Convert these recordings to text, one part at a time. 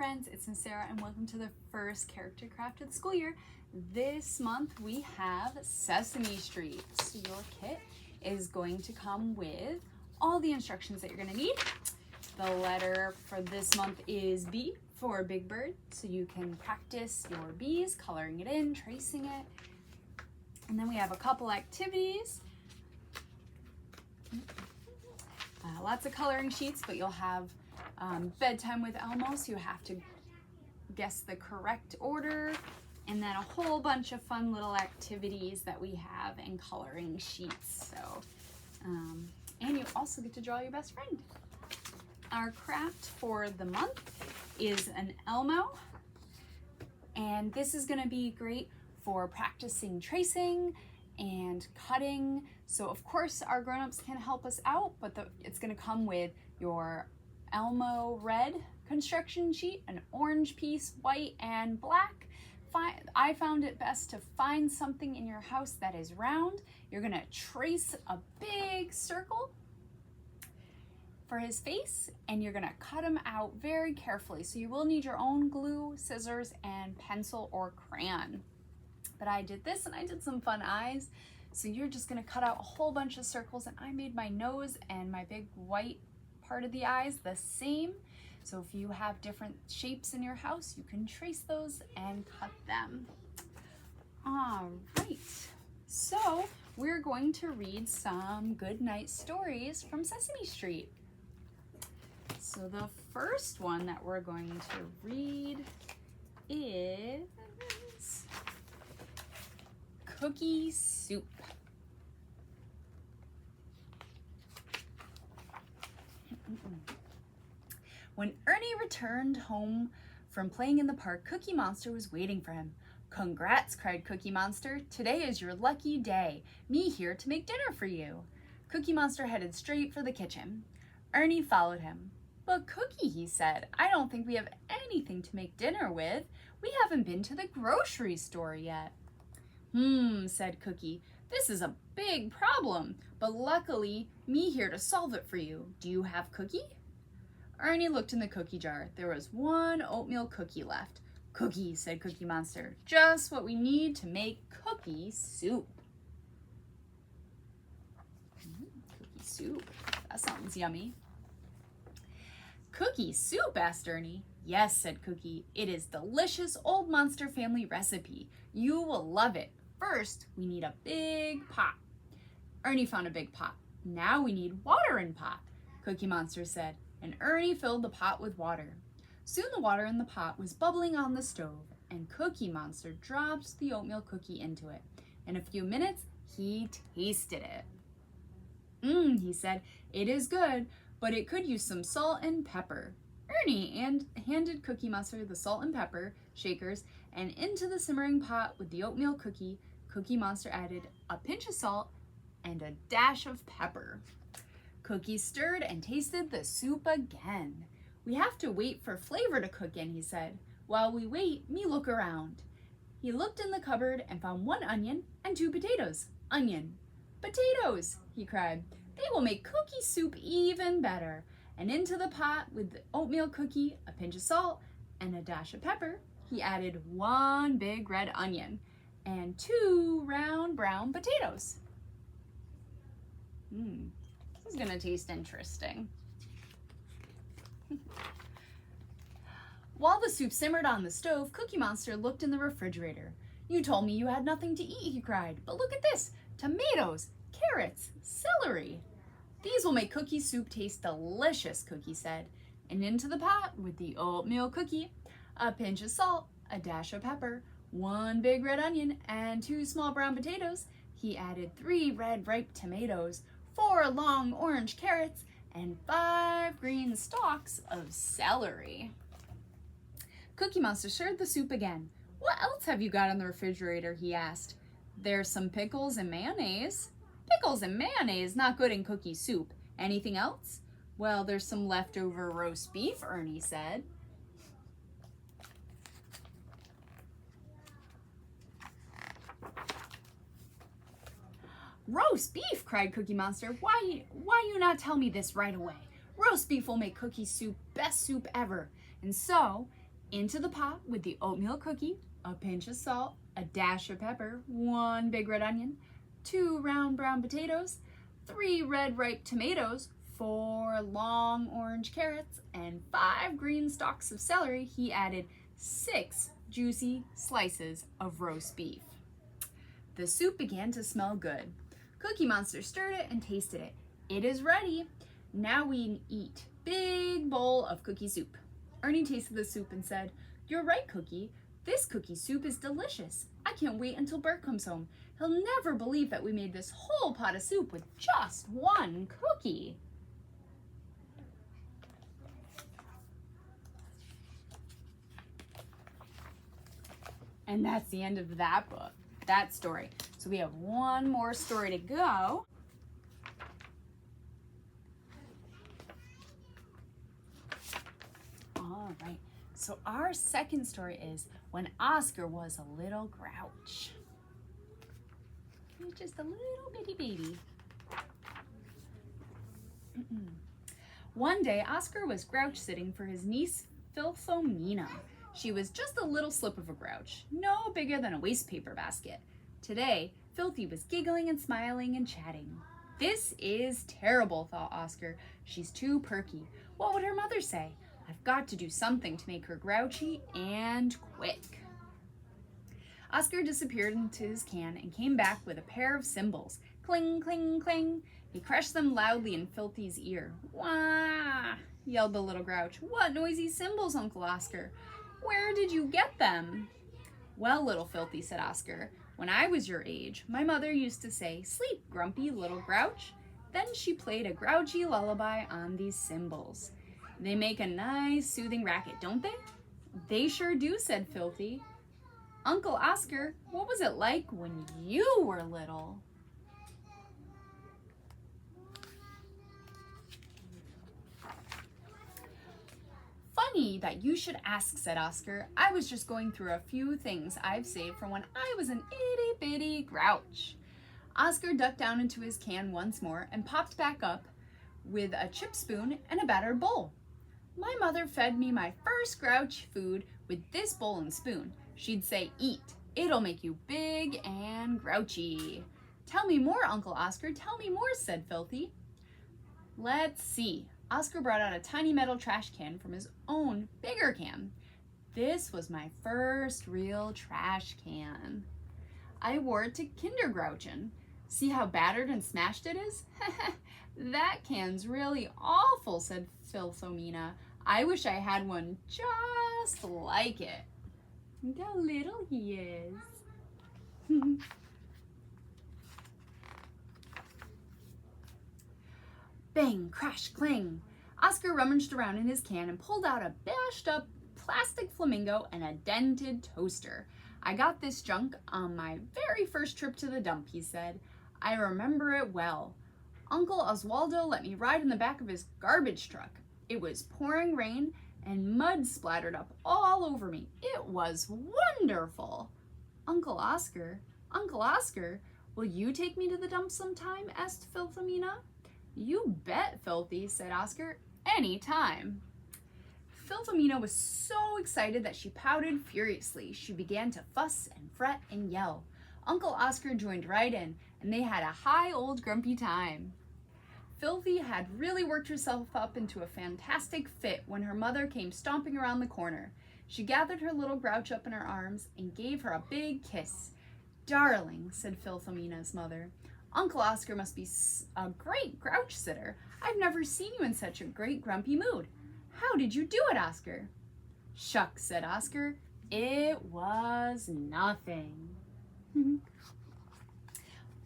friends, it's Miss Sarah and welcome to the first character craft of the school year. This month we have Sesame Street. So your kit is going to come with all the instructions that you're going to need. The letter for this month is B for Big Bird, so you can practice your B's, coloring it in, tracing it. And then we have a couple activities. Lots of coloring sheets, but you'll have bedtime with Elmo, so you have to guess the correct order, and then a whole bunch of fun little activities that we have in coloring sheets. So, and you also get to draw your best friend. Our craft for the month is an Elmo, and this is going to be great for practicing tracing and cutting. So of course our grown-ups can help us out, but it's going to come with your Elmo red construction sheet, an orange piece, white and black. I found it best to find something in your house that is round. You're going to trace a big circle for his face, and you're going to cut him out very carefully. So you will need your own glue, scissors, and pencil or crayon. But I did this and I did some fun eyes. So you're just going to cut out a whole bunch of circles, and I made my nose and my big white part of the eyes the same. So if you have different shapes in your house, you can trace those and cut them. All right, so we're going to read some Goodnight stories from Sesame Street. So the first one that we're going to read is Cookie Soup. When Ernie returned home from playing in the park, Cookie Monster was waiting for him. "Congrats," cried Cookie Monster. "Today is your lucky day. Me here to make dinner for you." Cookie Monster headed straight for the kitchen. Ernie followed him. "But Cookie," he said, "I don't think we have anything to make dinner with. We haven't been to the grocery store yet." Said Cookie. "This is a big problem, but luckily me here to solve it for you. Do you have cookie?" Ernie looked in the cookie jar. There was one oatmeal cookie left. "Cookie," said Cookie Monster, "just what we need to make cookie soup." Cookie soup. That sounds yummy. "Cookie soup?" asked Ernie. "Yes," said Cookie. "It is delicious old Monster family recipe. You will love it. First, we need a big pot." Ernie found a big pot. "Now we need water in pot," Cookie Monster said, and Ernie filled the pot with water. Soon the water in the pot was bubbling on the stove, and Cookie Monster dropped the oatmeal cookie into it. In a few minutes, he tasted it. He said, "It is good, but it could use some salt and pepper." Ernie handed Cookie Monster the salt and pepper shakers, and into the simmering pot with the oatmeal cookie, Cookie Monster added a pinch of salt and a dash of pepper. Cookie stirred and tasted the soup again. "We have to wait for flavor to cook in," he said. "While we wait, me look around." He looked in the cupboard and found one onion and 2 potatoes. "Onion, potatoes," he cried. "They will make cookie soup even better." And into the pot with the oatmeal cookie, a pinch of salt, and a dash of pepper, he added 1 big red onion and 2 round brown potatoes. This is gonna taste interesting. While the soup simmered on the stove, Cookie Monster looked in the refrigerator. "You told me you had nothing to eat," he cried. "But look at this, tomatoes, carrots, celery." "These will make cookie soup taste delicious," Cookie said. And into the pot with the oatmeal cookie, a pinch of salt, a dash of pepper, 1 big red onion, and 2 small brown potatoes, he added 3 red ripe tomatoes, 4 long orange carrots, and 5 green stalks of celery. Cookie Monster stirred the soup again. "What else have you got in the refrigerator?" he asked. "There's some pickles and mayonnaise." "Pickles and mayonnaise, not good in cookie soup. Anything else?" "Well, there's some leftover roast beef," Ernie said. "Roast beef!" cried Cookie Monster. Why you not tell me this right away? Roast beef will make cookie soup best soup ever." And so Into the pot with the oatmeal cookie, a pinch of salt, a dash of pepper, 1 big red onion, 2 round brown potatoes, 3 red ripe tomatoes, 4 long orange carrots, and 5 green stalks of celery. He added 6 juicy slices of roast beef. The soup began to smell good. Cookie Monster stirred it and tasted it. It is ready. Now we eat. Big bowl of cookie soup. Ernie tasted the soup and said, "You're right, Cookie. This cookie soup is delicious. I can't wait until Bert comes home. He'll never believe that we made this whole pot of soup with just 1 cookie." And that's the end of that book, that story. So we have 1 more story to go. All right, so our second story is When Oscar Was a Little Grouch. He was just a little bitty baby. One day, Oscar was grouch sitting for his niece, Philomena. She was just a little slip of a grouch, no bigger than a wastepaper basket. Today, Filthy was giggling and smiling and chatting. This is terrible, thought Oscar. She's too perky. What would her mother say? I've got to do something to make her grouchy and quick. Oscar disappeared into his can and came back with a pair of cymbals. Cling, cling, cling. He crushed them loudly in Filthy's ear. Wah! Yelled the little grouch. What noisy cymbals, Uncle Oscar? Where did you get them? Well, little Filthy, said Oscar, when I was your age, my mother used to say, sleep, grumpy little grouch. Then she played a grouchy lullaby on these cymbals. They make a nice soothing racket, don't they? They sure do, said Filthy. Uncle Oscar, what was it like when you were little? Funny that you should ask, said Oscar. I was just going through a few things I've saved from when I was an itty-bitty grouch. Oscar ducked down into his can once more and popped back up with a chip spoon and a battered bowl. My mother fed me my first grouch food with this bowl and spoon. She'd say, eat. It'll make you big and grouchy. Tell me more, Uncle Oscar. Tell me more, said Filthy. Let's see. Oscar brought out a tiny metal trash can from his own bigger can. This was my first real trash can. I wore it to kindergrouchen. See how battered and smashed it is? That can's really awful, said Philomena. I wish I had one just like it. Look how little he is. Bang, crash, clang. Oscar rummaged around in his can and pulled out a bashed up plastic flamingo and a dented toaster. I got this junk on my very first trip to the dump, he said. I remember it well. Uncle Oswaldo let me ride in the back of his garbage truck. It was pouring rain and mud splattered up all over me. It was wonderful. Uncle Oscar, will you take me to the dump sometime? Asked Philomena. You bet, Filthy, said Oscar. Any time. Philomena was so excited that she pouted furiously. She began to fuss and fret and yell. Uncle Oscar joined right in, and they had a high old grumpy time. Filthy had really worked herself up into a fantastic fit when her mother came stomping around the corner. She gathered her little grouch up in her arms and gave her a big kiss. Darling, said Philomena's mother, Uncle Oscar must be a great grouch sitter. I've never seen you in such a great grumpy mood. How did you do it, Oscar? Shucks, said Oscar. It was nothing.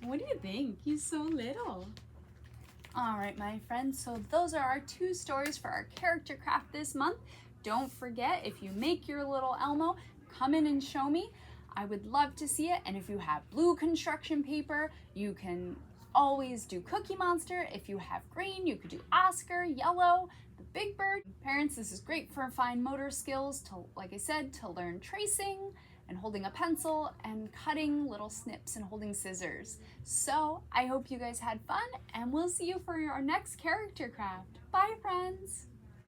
What do you think? He's so little. All right, my friends, so those are our 2 stories for our character craft this month. Don't forget, if you make your little Elmo, come in and show me. I would love to see it. And if you have blue construction paper, you can always do Cookie Monster. If you have green, you could do Oscar, yellow, the Big Bird. Parents, this is great for fine motor skills, to, like I said, to learn tracing and holding a pencil and cutting little snips and holding scissors. So I hope you guys had fun, and we'll see you for our next character craft. Bye, friends.